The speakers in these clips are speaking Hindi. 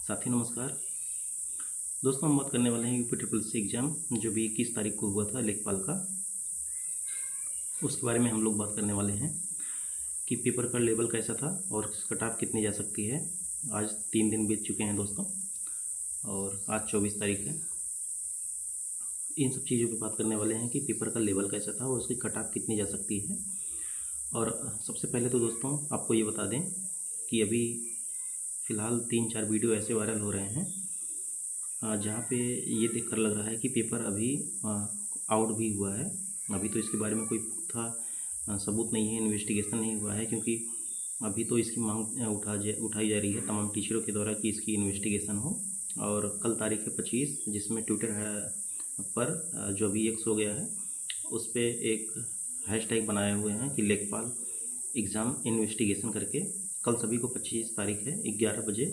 साथी नमस्कार। दोस्तों, हम बात करने वाले हैं यूपी ट्रिपल सी एग्ज़ाम जो भी 21 तारीख को हुआ था लेखपाल का। उसके बारे में हम लोग बात करने वाले हैं कि पेपर का लेवल कैसा था और कट ऑफ कितनी जा सकती है। आज 3 दिन बीत चुके हैं दोस्तों और आज 24 तारीख है। इन सब चीज़ों पे बात करने वाले हैं कि पेपर का लेवल कैसा था और उसकी कट ऑफ कितनी जा सकती है। और सबसे पहले तो दोस्तों आपको ये बता दें कि अभी फ़िलहाल 3-4 वीडियो ऐसे वायरल हो रहे हैं जहाँ पे ये देखकर लग रहा है कि पेपर अभी आउट भी हुआ है। अभी तो इसके बारे में कोई पुख्ता सबूत नहीं है, इन्वेस्टिगेशन नहीं हुआ है, क्योंकि अभी तो इसकी मांग उठाई जा रही है तमाम टीचरों के द्वारा कि इसकी इन्वेस्टिगेशन हो। और कल तारीख है 25, जिसमें ट्विटर पर जो अभी एक्स हो गया है उस पर एक हैशटैग बनाए हुए हैं कि लेखपाल एग्ज़ाम इन्वेस्टिगेशन करके कल सभी को 25 तारीख है 11 बजे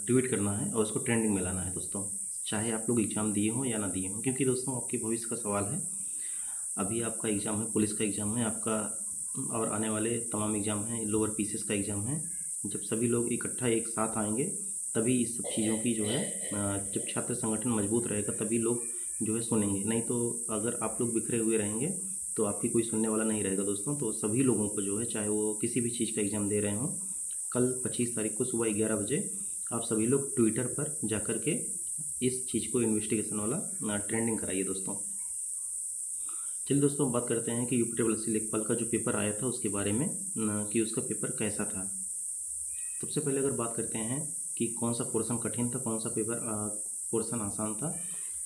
ट्वीट करना है और उसको ट्रेंडिंग में लाना है दोस्तों, चाहे आप लोग एग्ज़ाम दिए हों या ना दिए हों, क्योंकि दोस्तों आपके भविष्य का सवाल है। अभी आपका एग्ज़ाम है, पुलिस का एग्ज़ाम है आपका, और आने वाले तमाम एग्ज़ाम हैं, लोअर पीसीएस का एग्ज़ाम है। जब सभी लोग इकट्ठा एक साथ आएंगे तभी इस सब चीज़ों की जो है जब छात्र संगठन मजबूत रहेगा तभी लोग जो है सुनेंगे, नहीं तो अगर आप लोग बिखरे हुए रहेंगे तो आपकी कोई सुनने वाला नहीं रहेगा दोस्तों। तो सभी लोगों को जो है, चाहे वो किसी भी चीज़ का एग्ज़ाम दे रहे हों, कल 25 तारीख को सुबह 11 बजे आप सभी लोग ट्विटर पर जाकर के इस चीज़ को इन्वेस्टिगेशन वाला ट्रेंडिंग कराइए दोस्तों। चलिए दोस्तों, बात करते हैं कि यूपी ट्रिपल सी लेखपाल का जो पेपर आया था उसके बारे में कि उसका पेपर कैसा था। सबसे पहले अगर बात करते हैं कि कौन सा पोर्शन कठिन था, कौन सा पेपर पोर्शन आसान था।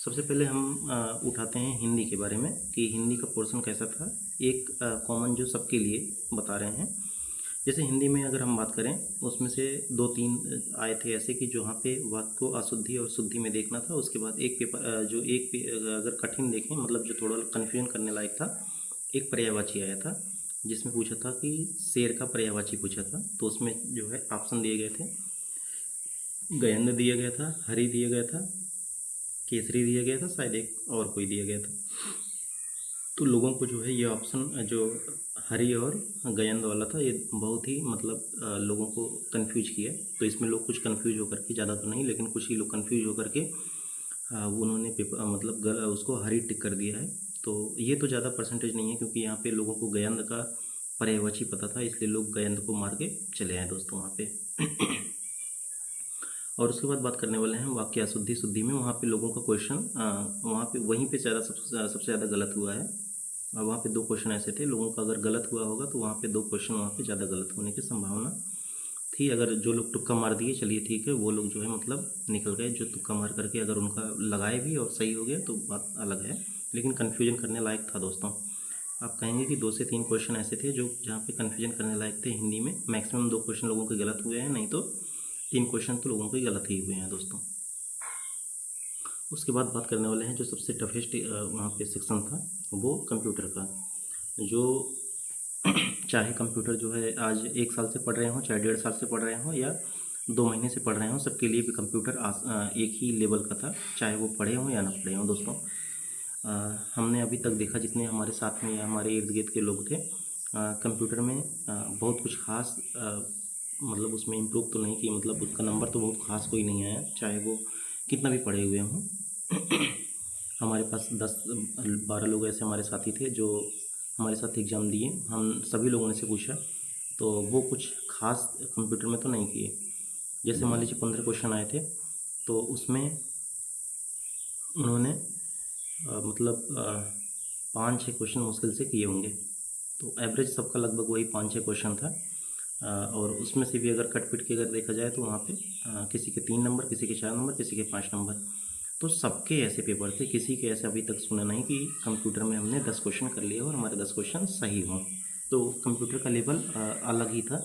सबसे पहले हम उठाते हैं हिंदी के बारे में कि हिंदी का पोर्शन कैसा था। एक कॉमन जो सबके लिए बता रहे हैं, जैसे हिंदी में अगर हम बात करें उसमें से 2-3 आए थे ऐसे कि जहाँ पे वाक्य को अशुद्धि और शुद्धि में देखना था। उसके बाद एक पेपर अगर कठिन देखें, मतलब जो थोड़ा कन्फ्यूजन करने लायक था, एक पर्यायवाची आया था जिसमें पूछा था कि शेर का पर्यायवाची पूछा था। तो उसमें जो है ऑप्शन दिए गए थे, गयंद दिया गया था, हरि दिया गया था, केसरी दिया गया था, शायद एक और कोई दिया गया था। तो लोगों को जो है ये ऑप्शन जो हरी और गयंद वाला था ये बहुत ही मतलब लोगों को कंफ्यूज किया। तो इसमें लोग कुछ कंफ्यूज होकर के, ज़्यादा तो नहीं लेकिन कुछ ही लोग कंफ्यूज होकर के उन्होंने पेपर मतलब उसको हरी टिक कर दिया है। तो ये तो ज़्यादा परसेंटेज नहीं है, क्योंकि यहाँ पे लोगों को गयंद का पर्यायवाची पता था, इसलिए लोग गयंद को मार के चले आए दोस्तों वहाँ पे। और उसके बाद बात करने वाले हैं वाक्य अशुद्धि शुद्धि में। वहाँ पे लोगों का क्वेश्चन वहाँ पे वहीं पे सबसे ज़्यादा गलत हुआ है। और वहाँ पे 2 क्वेश्चन ऐसे थे, लोगों का अगर गलत हुआ होगा तो वहाँ पे 2 क्वेश्चन वहाँ पे ज़्यादा गलत होने की संभावना थी। अगर जो लोग तुक्का मार दिए, चलिए ठीक है, वो लोग जो है मतलब निकल गए। जो तुक्का मार करके अगर उनका लगाए भी और सही हो गया तो बात अलग है, लेकिन कन्फ्यूजन करने लायक था दोस्तों। आप कहेंगे कि 2 से 3 क्वेश्चन ऐसे थे जो जहाँ पे कन्फ्यूजन करने लायक थे हिंदी में। मैक्सिमम 2 क्वेश्चन लोगों के गलत हुए हैं, नहीं तो 3 क्वेश्चन तो लोगों के गलत ही हुए हैं दोस्तों। उसके बाद बात करने वाले हैं जो सबसे टफेस्ट वहाँ पे सेक्शन था, वो कंप्यूटर का। जो चाहे कंप्यूटर जो है आज 1 साल से पढ़ रहे हों, चाहे 1.5 साल से पढ़ रहे हों या 2 महीने से पढ़ रहे हों, सबके लिए भी कंप्यूटर एक ही लेवल का था, चाहे वो पढ़े हों या ना पढ़े हों दोस्तों। हमने अभी तक देखा, जितने हमारे साथ में या हमारे इर्द गिर्द के लोग थे, कंप्यूटर में बहुत कुछ खास मतलब उसमें इम्प्रूव तो नहीं की, मतलब उसका नंबर तो बहुत खास कोई नहीं आया, चाहे वो कितना भी पढ़े हुए हों। हमारे पास 10-12 लोग ऐसे हमारे साथी थे जो हमारे साथ एग्ज़ाम दिए। हम सभी लोगों ने से पूछा तो वो कुछ खास कंप्यूटर में तो नहीं किए। जैसे मान लीजिए 15 क्वेश्चन आए थे, तो उसमें उन्होंने मतलब 5-6 क्वेश्चन मुश्किल से किए होंगे। तो एवरेज सबका लगभग वही 5-6 क्वेश्चन था। और उसमें से भी अगर कट पिट के अगर देखा जाए तो वहाँ पे किसी के 3 नंबर, किसी के 4 नंबर, किसी के 5 नंबर। तो सबके ऐसे पेपर थे, किसी के ऐसे अभी तक सुना नहीं कि कंप्यूटर में हमने 10 क्वेश्चन कर लिए और हमारे 10 क्वेश्चन सही हों। तो कंप्यूटर का लेवल अलग ही था,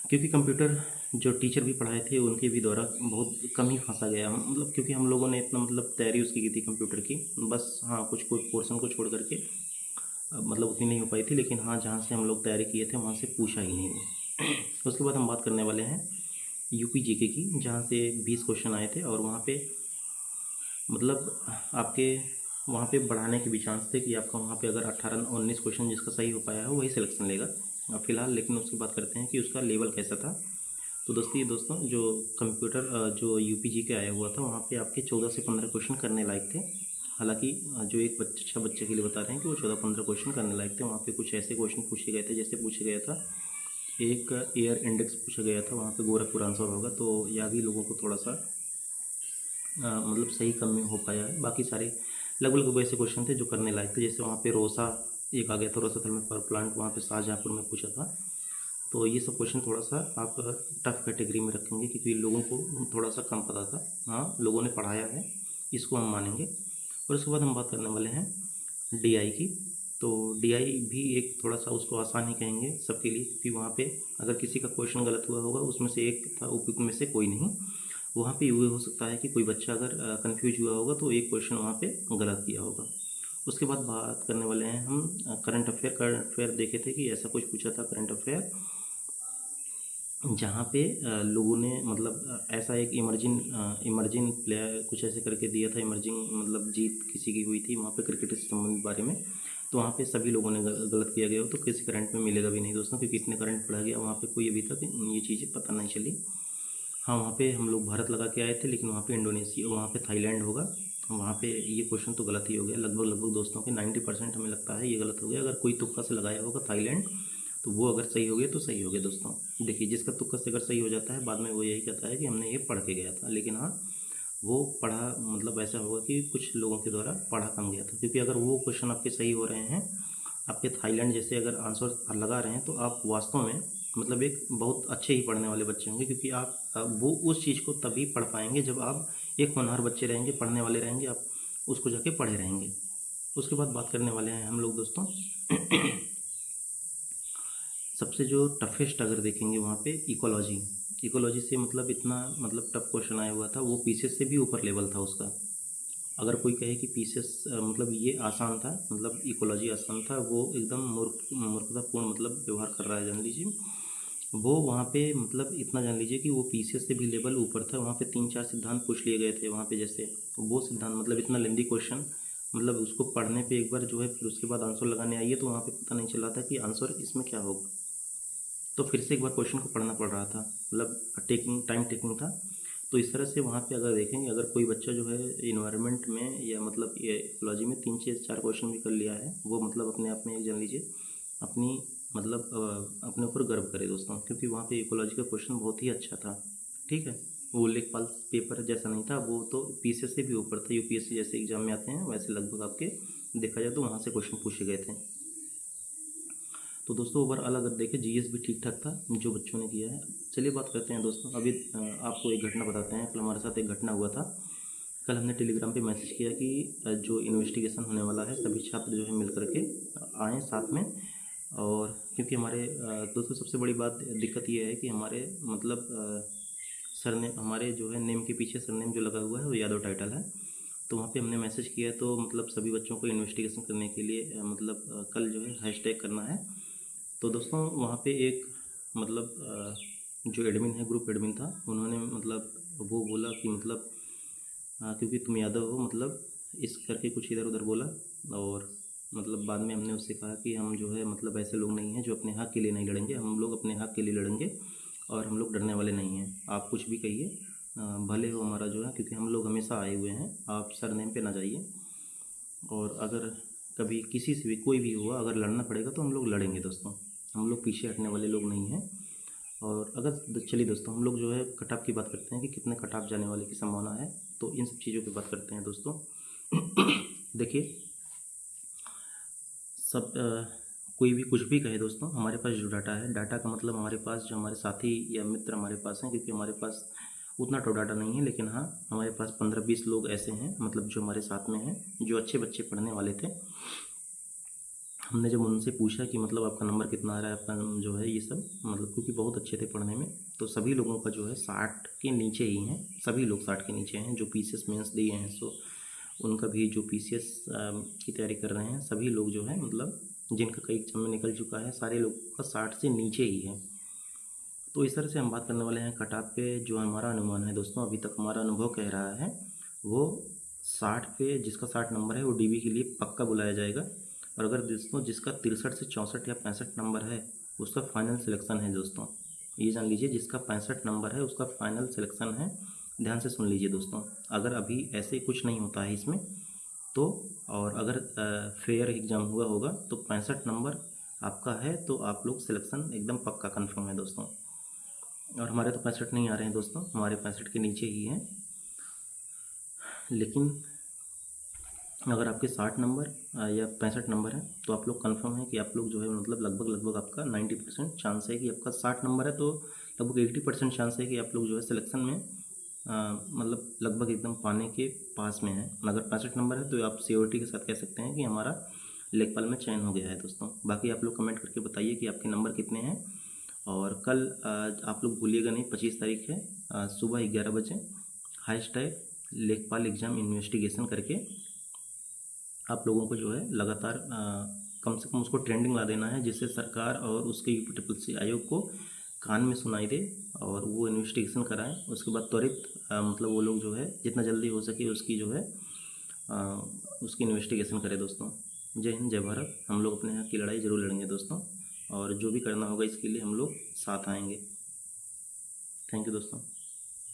क्योंकि कंप्यूटर जो टीचर भी पढ़ाए थे उनके भी द्वारा बहुत कम ही फंसा गया, मतलब क्योंकि हम लोगों ने इतना मतलब तैयारी उसकी की थी कंप्यूटर की, बस हाँ कुछ पोर्शन को छोड़ करके मतलब उतनी नहीं हो पाई थी। लेकिन हाँ, जहाँ से हम लोग तैयारी किए थे वहाँ से पूछा ही नहीं। उसके बाद हम बात करने वाले हैं यूपी जीके की, जहाँ से 20 क्वेश्चन आए थे और वहाँ पे मतलब आपके वहाँ पे बढ़ाने के भी चांस थे कि आपका वहाँ पे अगर 18-19 क्वेश्चन जिसका सही हो पाया है वही सिलेक्शन लेगा फ़िलहाल। लेकिन उसकी बात करते हैं कि उसका लेवल कैसा था। तो दोस्तों ये दोस्तों जो कंप्यूटर जो यूपीजी के आया हुआ था वहाँ पे आपके 14 से 15 क्वेश्चन करने लायक थे। हालांकि जो एक अच्छा बच्चे के लिए बता रहे हैं कि वो 14-15 क्वेश्चन करने लायक थे। वहाँ पे कुछ ऐसे क्वेश्चन पूछे गए थे, जैसे पूछा गया था एक एयर इंडेक्स पूछा गया था, वहाँ पे गोरखपुर आंसर होगा। तो यह भी लोगों को थोड़ा सा मतलब सही कम में हो पाया है। बाकी सारे लगभग वैसे क्वेश्चन थे जो करने लायक थे। जैसे वहाँ पे रोसा एक आ गया था, रोसा थर्मल पावर प्लांट, वहाँ पे शाहजहाँपुर में पूछा था। तो ये सब क्वेश्चन थोड़ा सा आप टफ कैटेगरी में रखेंगे क्योंकि लोगों को थोड़ा सा कम पता था। हाँ, लोगों ने पढ़ाया है, इसको हम मानेंगे। और उसके बाद हम बात करने वाले हैं डीआई की। तो डीआई भी एक थोड़ा सा उसको आसान ही कहेंगे सबके लिए, क्योंकि वहाँ पे अगर किसी का क्वेश्चन गलत हुआ होगा उसमें से एक था, उपयुक्त में से कोई नहीं। वहाँ पे ये हो सकता है कि कोई बच्चा अगर कंफ्यूज हुआ होगा तो एक क्वेश्चन वहाँ पे गलत किया होगा। उसके बाद बात करने वाले हैं हम करंट अफेयर देखे थे कि ऐसा कुछ पूछा था करंट अफेयर, जहाँ पे लोगों ने मतलब ऐसा एक इमर्जिंग प्लेयर कुछ ऐसे करके दिया था, इमर्जिंग मतलब जीत किसी की हुई थी वहाँ पे क्रिकेट से संबंधित बारे में। तो वहाँ पे सभी लोगों ने गलत किया गया हो, तो किसी करंट में मिलेगा भी नहीं दोस्तों, क्योंकि इतने करंट पढ़ा गया वहाँ पे कोई अभी तक ये चीज़ें पता नहीं चली। हाँ, वहाँ पे हम लोग भारत लगा के आए थे, लेकिन वहाँ पे इंडोनेशिया, वहाँ पे थाईलैंड होगा। वहाँ पे ये क्वेश्चन तो गलत ही हो गया लगभग दोस्तों के 90% हमें लगता है ये गलत हो गया। अगर कोई तुक्का से लगाया होगा थाईलैंड, तो वो अगर सही हो गया तो सही हो गया दोस्तों। देखिए, जिसका तुक्का से अगर सही हो जाता है बाद में वो यही कहता है कि हमने ये पढ़ के गया था, लेकिन हाँ वो पढ़ा मतलब ऐसा होगा कि कुछ लोगों के द्वारा पढ़ा कम गया था। क्योंकि अगर वो क्वेश्चन आपके सही हो रहे हैं, आपके थाईलैंड जैसे अगर आंसर लगा रहे हैं, तो आप वास्तव में मतलब एक बहुत अच्छे ही पढ़ने वाले बच्चे होंगे, क्योंकि आप वो उस चीज़ को तभी पढ़ पाएंगे जब आप एक होनहार बच्चे रहेंगे, पढ़ने वाले रहेंगे, आप उसको जाके पढ़े रहेंगे। उसके बाद बात करने वाले हैं हम लोग दोस्तों सबसे जो टफेस्ट अगर देखेंगे वहाँ पे इकोलॉजी से मतलब इतना मतलब टफ क्वेश्चन आया हुआ था, वो पीसेस से भी ऊपर लेवल था उसका। अगर कोई कहे कि पीसेस मतलब ये आसान था, मतलब इकोलॉजी आसान था, वो एकदम मूर्खतापूर्ण मतलब व्यवहार कर रहा है, जान लीजिए। वो वहाँ पे मतलब इतना जान लीजिए कि वो पीसेस से भी लेवल ऊपर था। वहाँ पे 3-4 सिद्धांत पूछ लिए गए थे वहाँ पे, जैसे वो सिद्धांत मतलब इतना लेंदी क्वेश्चन, मतलब उसको पढ़ने पे एक बार जो है फिर उसके बाद आंसर लगाने आइए तो वहाँ पे पता नहीं चला था कि आंसर इसमें क्या होगा। तो फिर से एक बार क्वेश्चन को पढ़ना पड़ रहा था, मतलब टाइम टेकिंग था। तो इस तरह से वहाँ पे अगर देखेंगे, अगर कोई बच्चा जो है इन्वायरमेंट में या मतलब ये इकोलॉजी में 3 से 4 क्वेश्चन भी कर लिया है, वो मतलब अपने आप में एक जान लीजिए अपनी मतलब अपने ऊपर गर्व करे दोस्तों, क्योंकि वहाँ पे इकोलॉजी का क्वेश्चन बहुत ही अच्छा था। ठीक है, वो लेखपाल पेपर जैसा नहीं था, वो तो पीसीएस से भी ऊपर था। यूपीएससी जैसे एग्जाम में आते हैं वैसे लगभग आपके देखा जाए तो वहाँ से क्वेश्चन पूछे गए थे। तो दोस्तों ओवरऑल अगर देखें जीएस भी ठीक ठाक था जो बच्चों ने किया है। चलिए बात करते हैं दोस्तों, अभी आपको एक घटना बताते हैं। कल हमारे साथ एक घटना हुआ था। कल हमने टेलीग्राम पे मैसेज किया कि जो इन्वेस्टिगेशन होने वाला है सभी छात्र जो है मिल करके आएँ साथ में। और क्योंकि हमारे दोस्तों सबसे बड़ी बात दिक्कत ये है कि हमारे मतलब सरनेम, हमारे जो है नेम के पीछे सरनेम जो लगा हुआ है वो यादव टाइटल है। तो वहाँ पे हमने मैसेज किया, तो मतलब सभी बच्चों को इन्वेस्टिगेशन करने के लिए मतलब कल जो है हैशटैग करना है। तो दोस्तों वहाँ पे एक मतलब जो एडमिन है, ग्रुप एडमिन था, उन्होंने मतलब वो बोला कि मतलब क्योंकि तुम यादव हो मतलब इस करके कुछ इधर उधर बोला। और मतलब बाद में हमने उससे कहा कि हम जो है मतलब ऐसे लोग नहीं हैं जो अपने हक़ के लिए नहीं लड़ेंगे, हम लोग अपने हक़ के लिए लड़ेंगे और हम लोग डरने वाले नहीं हैं। आप कुछ भी कहिए, भले हो हमारा जो है, क्योंकि हम लोग हमेशा आए हुए हैं, आप सरनेम पे ना जाइए। और अगर कभी किसी से भी कोई भी हुआ, अगर लड़ना पड़ेगा तो हम लोग लड़ेंगे दोस्तों, हम लोग पीछे हटने वाले लोग नहीं हैं। और अगर चलिए दोस्तों हम लोग जो है कट ऑफ की बात करते हैं कि कितने कट ऑफ जाने वाले की संभावना है, तो इन सब चीज़ों की बात करते हैं दोस्तों। देखिए सब कोई भी कुछ भी कहे दोस्तों, हमारे पास जो डाटा है, डाटा का मतलब हमारे पास जो हमारे साथी या मित्र हमारे पास हैं, क्योंकि हमारे पास उतना तो डाटा नहीं है, लेकिन हाँ हमारे पास 15-20 लोग ऐसे हैं मतलब जो हमारे साथ में हैं, जो अच्छे बच्चे पढ़ने वाले थे। हमने जब उनसे पूछा कि मतलब आपका नंबर कितना आ रहा है, आपका जो है ये सब मतलब, क्योंकि बहुत अच्छे थे पढ़ने में, तो सभी लोगों का जो है 60 के नीचे ही हैं, सभी लोग 60 के नीचे हैं। जो पीसीएस मेंस दिए हैं, सो उनका भी जो पीसीएस की तैयारी कर रहे हैं, सभी लोग जो है मतलब जिनका कई एग्जाम में निकल चुका है, सारे लोगों का 60 से नीचे ही है। तो इस तरह से हम बात करने वाले हैं कट ऑफ पे। जो हमारा अनुमान है दोस्तों, अभी तक हमारा अनुभव कह रहा है वो 60 पे, जिसका 60 नंबर है वो डीबी के लिए पक्का बुलाया जाएगा। और अगर दोस्तों जिसका 63 से 64 या 65 नंबर है, उसका फाइनल सिलेक्शन है दोस्तों। ये जान लीजिए जिसका 65 नंबर है उसका फाइनल सिलेक्शन है। ध्यान से सुन लीजिए दोस्तों, अगर अभी ऐसे कुछ नहीं होता है इसमें तो, और अगर फेयर एग्ज़ाम हुआ होगा तो 65 नंबर आपका है तो आप लोग सिलेक्शन एकदम पक्का कंफर्म है दोस्तों। और हमारे तो 65 नहीं आ रहे हैं दोस्तों, हमारे 65 के नीचे ही हैं। लेकिन अगर आपके 60 नंबर या 65 नंबर है तो आप लोग कंफर्म है कि आप लोग जो है मतलब लगभग आपका 90% चांस है कि आपका 60 नंबर है तो लगभग 80% चांस है कि आप लोग जो है सिलेक्शन में मतलब लगभग एकदम पाने के पास में है। अगर 65 नंबर है तो आप श्योरिटी के साथ कह सकते हैं कि हमारा लेखपाल में चयन हो गया है दोस्तों। बाकी आप लोग कमेंट करके बताइए कि आपके नंबर कितने हैं। और कल आप लोग भूलिएगा नहीं, 25 तारीख है, सुबह 11 बजे # लेखपाल एग्ज़ाम इन्वेस्टिगेशन करके आप लोगों को जो है लगातार कम से कम उसको ट्रेंडिंग ला देना है, जिससे सरकार और उसके UPSSC आयोग को कान में सुनाई दे और वो इन्वेस्टिगेशन कराएं। उसके बाद त्वरित मतलब वो लोग जो है जितना जल्दी हो सके उसकी जो है उसकी इन्वेस्टिगेशन करें दोस्तों। जय हिंद, जय भारत। हम लोग अपने हक की लड़ाई ज़रूर लड़ेंगे दोस्तों, और जो भी करना होगा इसके लिए हम लोग साथ आएंगे। थैंक यू दोस्तों।